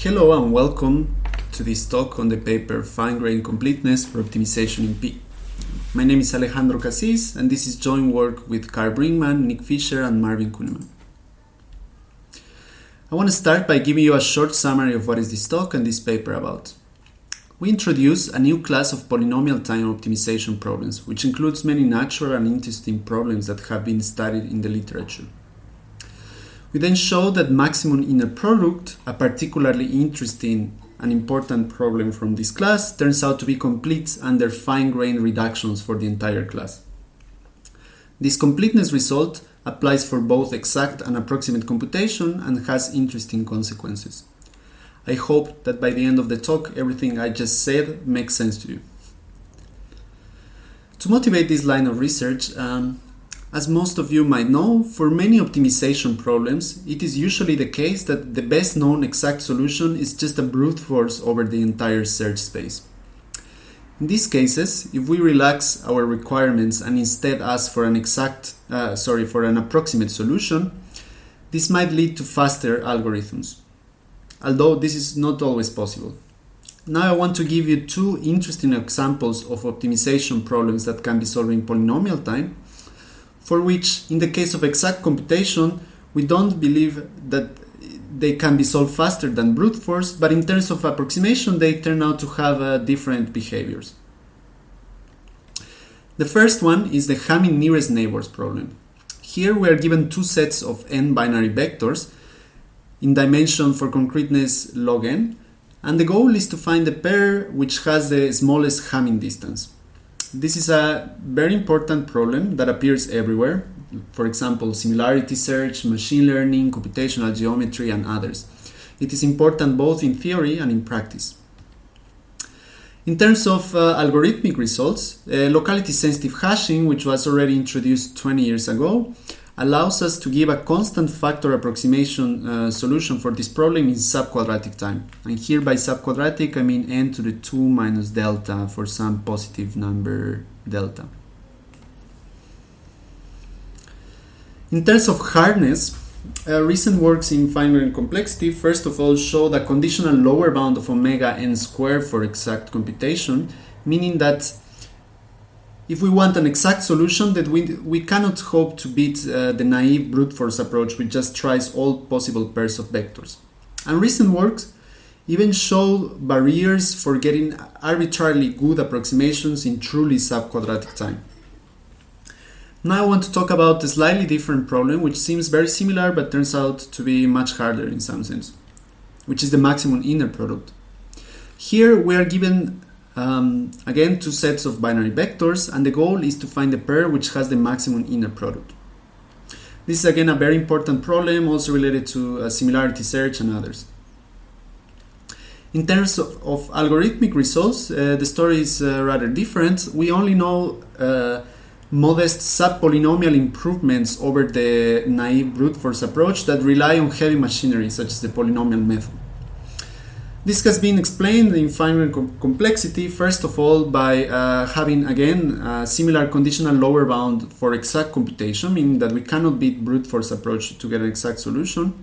Hello and welcome to this talk on the paper Fine-Grained Completeness for Optimization in P. My name is Alejandro Cassis and this is joint work with Karl Bringmann, Fischer and Marvin Künnemann. I want to start by giving you a short summary of what is this talk and this paper about. We introduce a new class of polynomial time optimization problems, which includes many natural and interesting problems that have been studied in the literature. We then show that maximum inner product, a particularly interesting and important problem from this class, turns out to be complete under fine-grained reductions for the entire class. This completeness result applies for both exact and approximate computation and has interesting consequences. I hope that by the end of the talk, everything I just said makes sense to you. To motivate this line of research, as most of you might know, for many optimization problems, it is usually the case that the best known exact solution is just a brute force over the entire search space. In these cases, if we relax our requirements and instead ask for an approximate solution, this might lead to faster algorithms, although this is not always possible. Now I want to give you two interesting examples of optimization problems that can be solved in polynomial time, for which, in the case of exact computation, we don't believe that they can be solved faster than brute force, but in terms of approximation, they turn out to have different behaviors. The first one is the Hamming nearest neighbors problem. Here we are given two sets of n binary vectors in dimension for concreteness log n, and the goal is to find the pair which has the smallest Hamming distance. This is a very important problem that appears everywhere, for example, similarity search, machine learning, computational geometry, and others. It is important both in theory and in practice. In terms of algorithmic results, locality-sensitive hashing, which was already introduced 20 years ago, allows us to give a constant factor approximation solution for this problem in subquadratic time. And here by subquadratic I mean n to the 2 minus delta for some positive number delta. In terms of hardness, recent works in fine-grained complexity first of all show the conditional lower bound of omega n squared for exact computation, meaning that if we want an exact solution, that we cannot hope to beat the naive brute force approach which just tries all possible pairs of vectors. And recent works even show barriers for getting arbitrarily good approximations in truly subquadratic time. Now I want to talk about a slightly different problem which seems very similar but turns out to be much harder in some sense, which is the maximum inner product. Here we are given again two sets of binary vectors, and the goal is to find a pair which has the maximum inner product. This is again a very important problem, also related to similarity search and others. In terms of algorithmic results, the story is rather different. We only know modest subpolynomial improvements over the naive brute force approach that rely on heavy machinery such as the polynomial method. This has been explained in fine-grained complexity, first of all, by having, again, a similar conditional lower bound for exact computation, meaning that we cannot beat brute force approach to get an exact solution.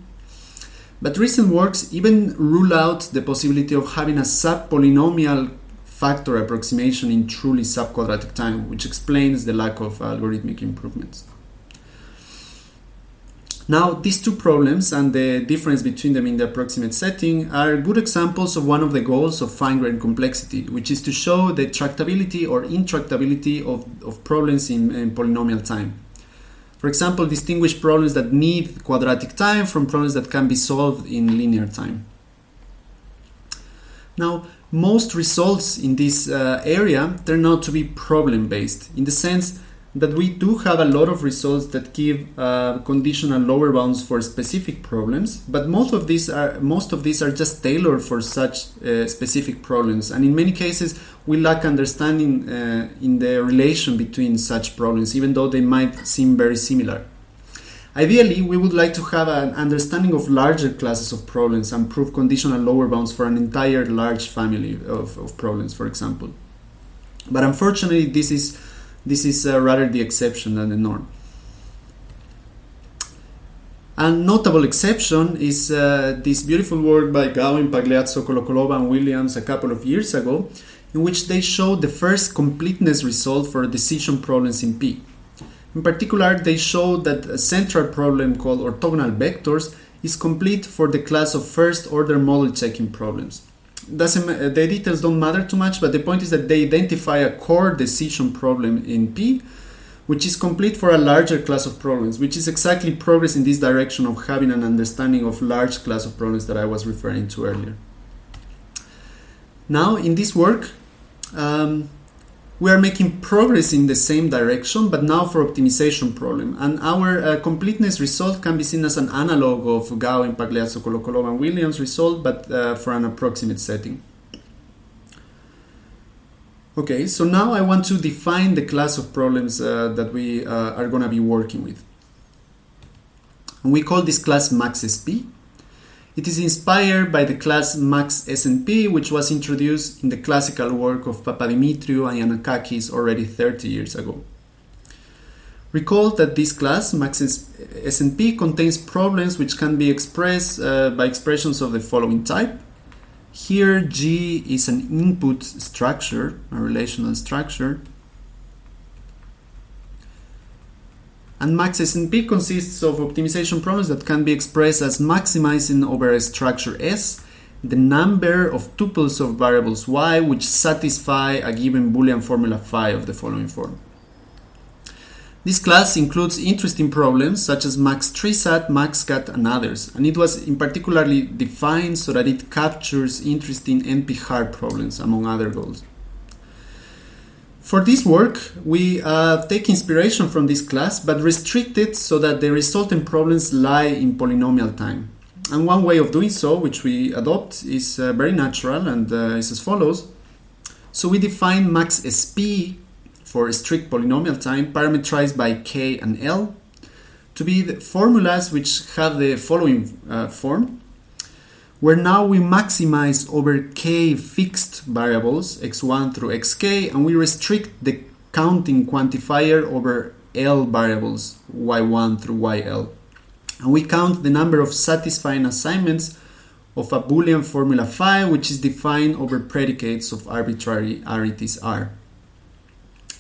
But recent works even rule out the possibility of having a subpolynomial factor approximation in truly subquadratic time, which explains the lack of algorithmic improvements. Now, these two problems and the difference between them in the approximate setting are good examples of one of the goals of fine-grained complexity, which is to show the tractability or intractability of problems in polynomial time. For example, distinguish problems that need quadratic time from problems that can be solved in linear time. Now, most results in this area turn out to be problem-based, in the sense that we do have a lot of results that give conditional lower bounds for specific problems, but most of these are just tailored for such specific problems, and in many cases we lack understanding in the relation between such problems, even though they might seem very similar. Ideally, we would like to have an understanding of larger classes of problems and prove conditional lower bounds for an entire large family of problems, for example. But unfortunately, this is rather the exception than the norm. A notable exception is this beautiful work by Gowin, Pagliazzo, Kolokolova, and Williams a couple of years ago, in which they showed the first completeness result for decision problems in P. In particular, they showed that a central problem called orthogonal vectors is complete for the class of first-order model checking problems. The details don't matter too much, but the point is that they identify a core decision problem in P, which is complete for a larger class of problems, which is exactly progress in this direction of having an understanding of large class of problems that I was referring to earlier. Now, in this work, we are making progress in the same direction, but now for optimization problem. And our completeness result can be seen as an analog of Gowin, Pagliazzo, Kolokolova, and Williams result, but for an approximate setting. Okay, so now I want to define the class of problems that we are going to be working with. And we call this class MAXSP. It is inspired by the class MAXSP, which was introduced in the classical work of Papadimitriou and Cassis already 30 years ago. Recall that this class, MAXSP, contains problems which can be expressed by expressions of the following type. Here, G is an input structure, a relational structure. And MAXSP consists of optimization problems that can be expressed as maximizing over a structure S the number of tuples of variables y which satisfy a given Boolean formula phi of the following form. This class includes interesting problems such as max3sat, maxcat, and others, and it was in particularly defined so that it captures interesting NP-hard problems, among other goals. For this work, we take inspiration from this class, but restrict it so that the resultant problems lie in polynomial time. And one way of doing so, which we adopt, is very natural and is as follows. So we define MAXSP for strict polynomial time, parameterized by k and l, to be the formulas which have the following form, where now we maximize over k fixed variables, x1 through xk, and we restrict the counting quantifier over l variables, y1 through yl. And we count the number of satisfying assignments of a Boolean formula phi, which is defined over predicates of arbitrary arities r.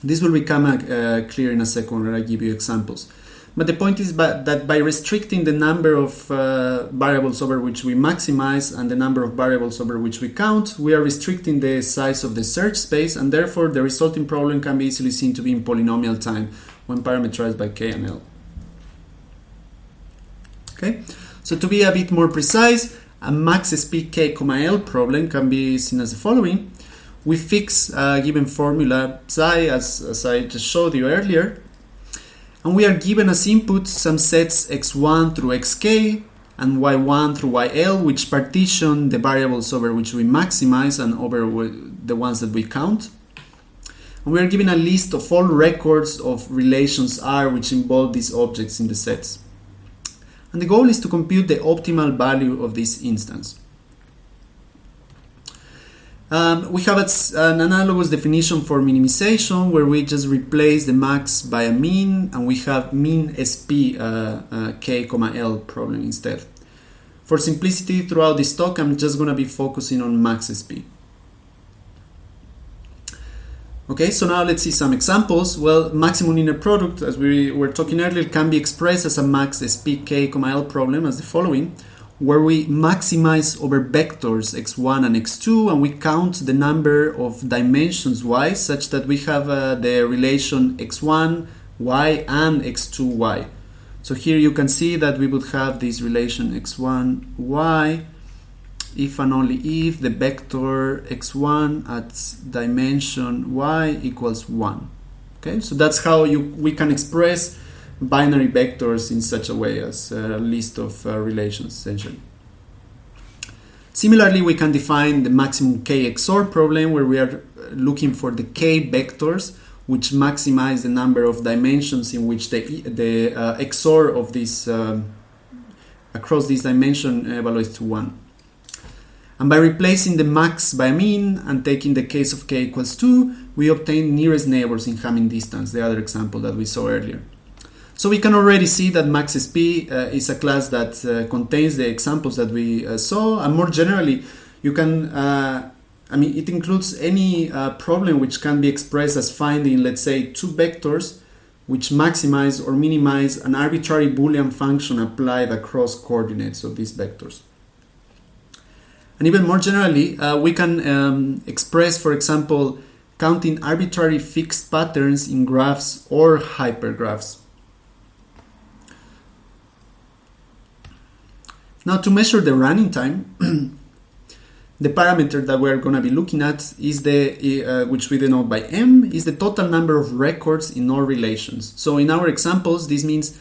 This will become clear in a second when I give you examples. But the point is that by restricting the number of variables over which we maximize and the number of variables over which we count, we are restricting the size of the search space, and therefore the resulting problem can be easily seen to be in polynomial time when parameterized by k and l. Okay, so to be a bit more precise, a MAXSP k, l problem can be seen as the following. We fix a given formula psi, as I just showed you earlier, and we are given as input some sets x1 through xk and y1 through yl, which partition the variables over which we maximize and over the ones that we count. And we are given a list of all records of relations R which involve these objects in the sets. And the goal is to compute the optimal value of this instance. We have an analogous definition for minimization, where we just replace the max by a mean, and we have min sp k, l problem instead. For simplicity, throughout this talk, I'm just going to be focusing on MAXSP. Okay, so now let's see some examples. Well, maximum inner product, as we were talking earlier, can be expressed as a MAXSP k, l problem as the following, where we maximize over vectors x1 and x2, and we count the number of dimensions y such that we have the relation x1, y, and x2, y. So here you can see that we would have this relation x1, y, if and only if the vector x1 at dimension y equals 1. Okay, so that's how we can express binary vectors in such a way as a list of relations, essentially. Similarly, we can define the maximum k XOR problem, where we are looking for the k vectors which maximize the number of dimensions in which the XOR of this across this dimension evaluates to 1. And by replacing the max by a mean and taking the case of k equals 2, we obtain nearest neighbors in Hamming distance, the other example that we saw earlier. So we can already see that MAXSP is a class that contains the examples that we saw, and more generally, you can, it includes any problem which can be expressed as finding, let's say, two vectors which maximize or minimize an arbitrary Boolean function applied across coordinates of these vectors. And even more generally, we can express, for example, counting arbitrary fixed patterns in graphs or hypergraphs. Now, to measure the running time, the parameter that we're going to be looking at is the, which we denote by m, is the total number of records in all relations. So in our examples, this means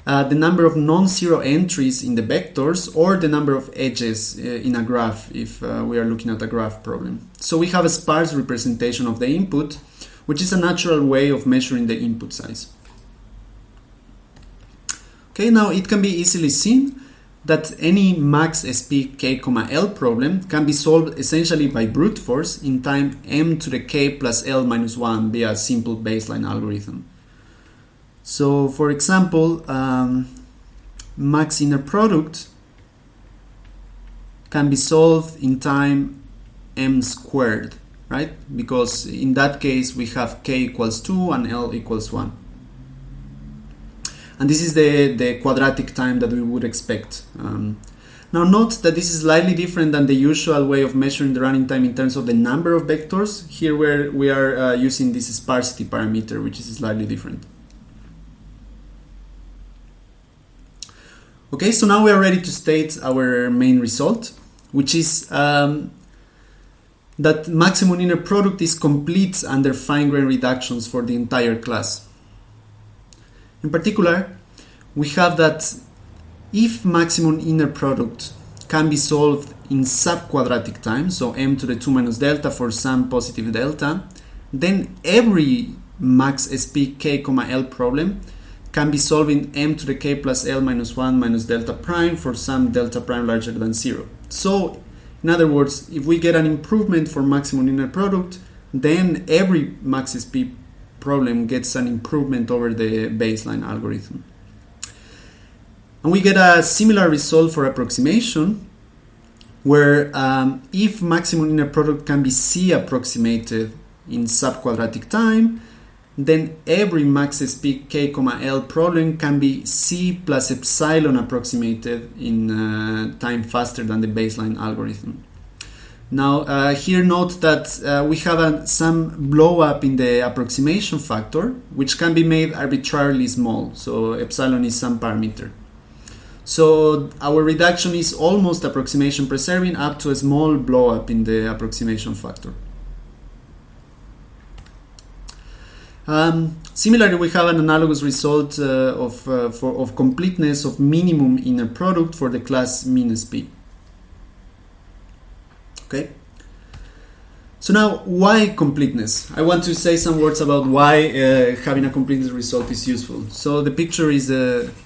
the number of non-zero entries in the vectors or the number of edges in a graph if we are looking at a graph problem. So we have a sparse representation of the input, which is a natural way of measuring the input size. Okay, now it can be easily seen that any MAXSP k, L problem can be solved essentially by brute force in time m to the k plus L minus 1 via a simple baseline algorithm. So, for example, max inner product can be solved in time m squared, right? Because in that case we have k equals 2 and L equals 1. And this is the quadratic time that we would expect. Now note that this is slightly different than the usual way of measuring the running time in terms of the number of vectors. Here we are using this sparsity parameter, which is slightly different. Okay, so now we are ready to state our main result, which is that maximum inner product is complete under fine-grained reductions for the entire class. In particular, we have that if maximum inner product can be solved in subquadratic time, so m to the 2 minus delta for some positive delta, then every MAXSP k, L problem can be solved in m to the k plus L minus 1 minus delta prime for some delta prime larger than 0. So, in other words, if we get an improvement for maximum inner product, then every MAXSP problem gets an improvement over the baseline algorithm. And we get a similar result for approximation, where if maximum inner product can be C approximated in subquadratic time, then every MAXSP k, L problem can be C plus epsilon approximated in time faster than the baseline algorithm. Now, here note that we have some blow up in the approximation factor, which can be made arbitrarily small. So epsilon is some parameter. So our reduction is almost approximation preserving up to a small blow up in the approximation factor. Similarly, we have an analogous result of completeness of minimum inner product for the class MINSP. Okay. So now, why completeness? I want to say some words about why having a completeness result is useful. So the picture is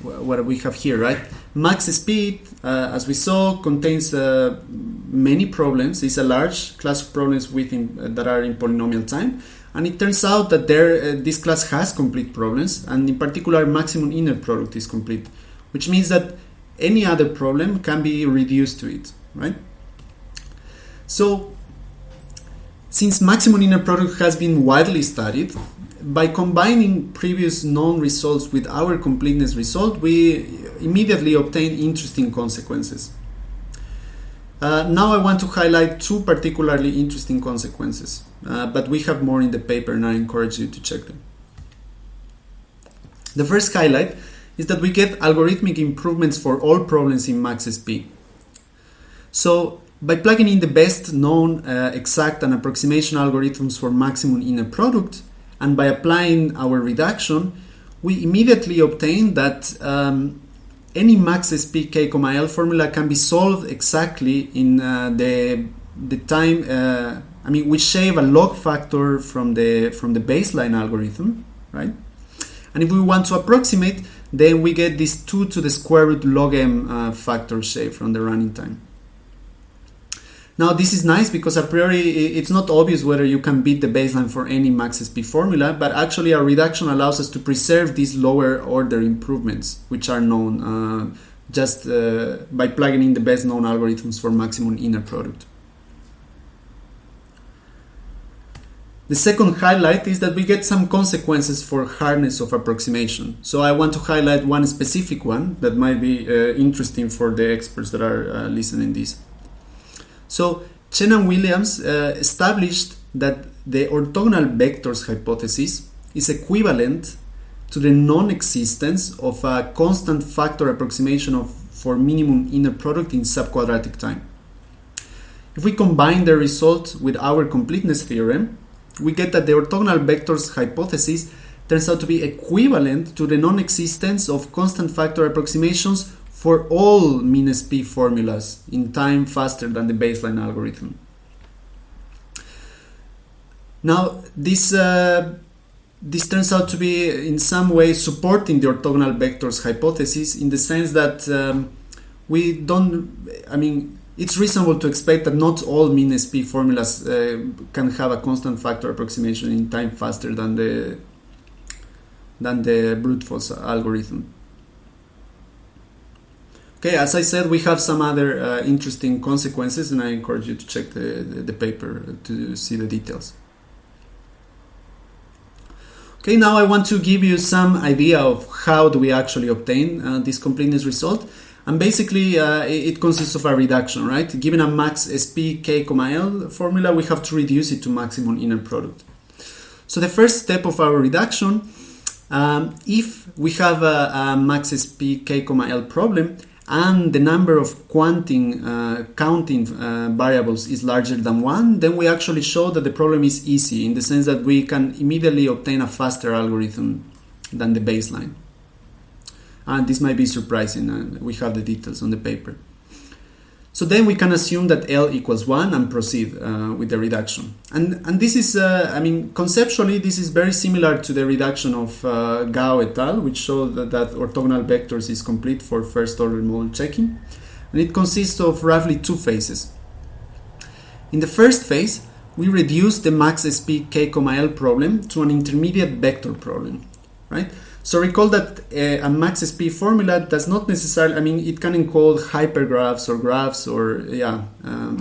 what we have here, right? MAXSP, as we saw, contains many problems. It's a large class of problems that are in polynomial time. And it turns out that this class has complete problems, and in particular, maximum inner product is complete, which means that any other problem can be reduced to it, right? So, since maximum inner product has been widely studied, by combining previous known results with our completeness result, we immediately obtain interesting consequences. Now I want to highlight two particularly interesting consequences, but we have more in the paper and I encourage you to check them. The first highlight is that we get algorithmic improvements for all problems in MAXSP. So, by plugging in the best known exact and approximation algorithms for maximum inner product, and by applying our reduction, we immediately obtain that any MAXSP k, L formula can be solved exactly in the time. We shave a log factor from the baseline algorithm, right? And if we want to approximate, then we get this 2 to the square root log m factor shave from the running time. Now this is nice because a priori it's not obvious whether you can beat the baseline for any MAXSP formula, but actually a reduction allows us to preserve these lower order improvements, which are known just by plugging in the best known algorithms for maximum inner product. The second highlight is that we get some consequences for hardness of approximation. So I want to highlight one specific one that might be interesting for the experts that are listening this. So Chen and Williams established that the orthogonal vectors hypothesis is equivalent to the non-existence of a constant factor approximation for minimum inner product in subquadratic time. If we combine the result with our completeness theorem, we get that the orthogonal vectors hypothesis turns out to be equivalent to the non-existence of constant factor approximations for all MAXSP formulas in time faster than the baseline algorithm. Now, this turns out to be in some way supporting the orthogonal vectors hypothesis in the sense that it's reasonable to expect that not all MAXSP formulas can have a constant factor approximation in time faster than the brute force algorithm. Okay, as I said, we have some other interesting consequences, and I encourage you to check the paper to see the details. Okay, now I want to give you some idea of how do we actually obtain this completeness result. And basically, it consists of a reduction, right? Given a MAXSP k, L formula, we have to reduce it to maximum inner product. So the first step of our reduction, if we have a MAXSP k, L problem, and the number of counting variables is larger than 1, then we actually show that the problem is easy in the sense that we can immediately obtain a faster algorithm than the baseline. And this might be surprising, we have the details on the paper. So then we can assume that L equals 1 and proceed with the reduction. And this is, conceptually, this is very similar to the reduction of Gao et al., which showed that orthogonal vectors is complete for first order model checking. And it consists of roughly 2 phases. In the first phase, we reduce the MAXSP k, L problem to an intermediate vector problem, right? So recall that a MAXSP formula does not necessarily, it can encode hypergraphs or graphs or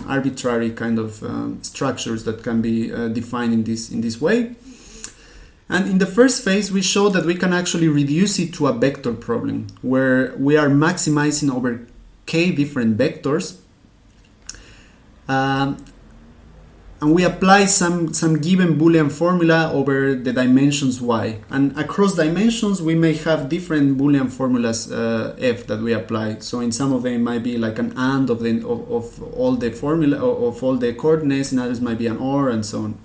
arbitrary kind of structures that can be defined in this way. And in the first phase, we show that we can actually reduce it to a vector problem where we are maximizing over k different vectors. And we apply some given Boolean formula over the dimensions y. And across dimensions, we may have different Boolean formulas f that we apply. So in some of them, it might be like an and of all the formula of all the coordinates. In others, might be an or, and so on.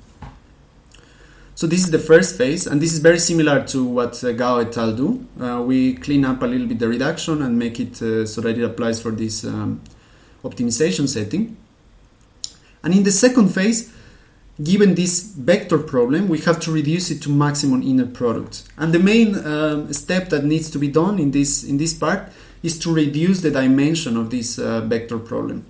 So this is the first phase, and this is very similar to what Gao et al. Do. We clean up a little bit the reduction and make it so that it applies for this optimization setting. And in the second phase, given this vector problem, we have to reduce it to maximum inner product. And the main step that needs to be done in this part is to reduce the dimension of this vector problem.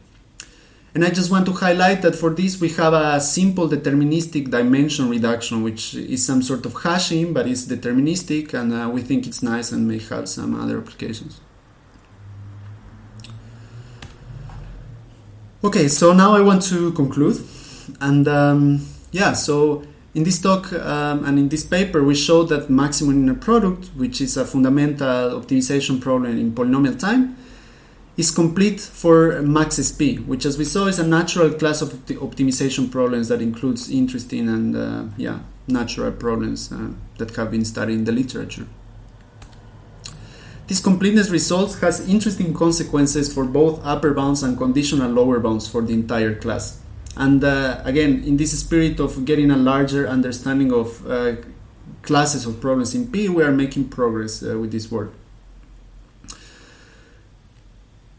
And I just want to highlight that for this we have a simple deterministic dimension reduction, which is some sort of hashing, but it's deterministic, and we think it's nice and may have some other applications. Okay, so now I want to conclude, and so in this talk and in this paper we showed that maximum inner product, which is a fundamental optimization problem in polynomial time, is complete for MAXSP, which as we saw is a natural class of optimization problems that includes interesting and natural problems that have been studied in the literature. This completeness result has interesting consequences for both upper bounds and conditional lower bounds for the entire class. And again, in this spirit of getting a larger understanding of classes of problems in P, we are making progress with this work.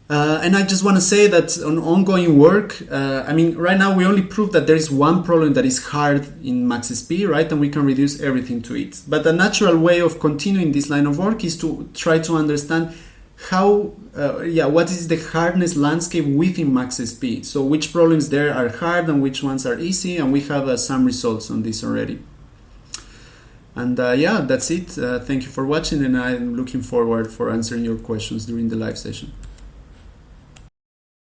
And I just want to say that on ongoing work, right now we only prove that there is one problem that is hard in MAXSP, right? And we can reduce everything to it. But a natural way of continuing this line of work is to try to understand what is the hardness landscape within MAXSP? So which problems there are hard and which ones are easy, and we have some results on this already. And that's it. Thank you for watching, and I'm looking forward for answering your questions during the live session.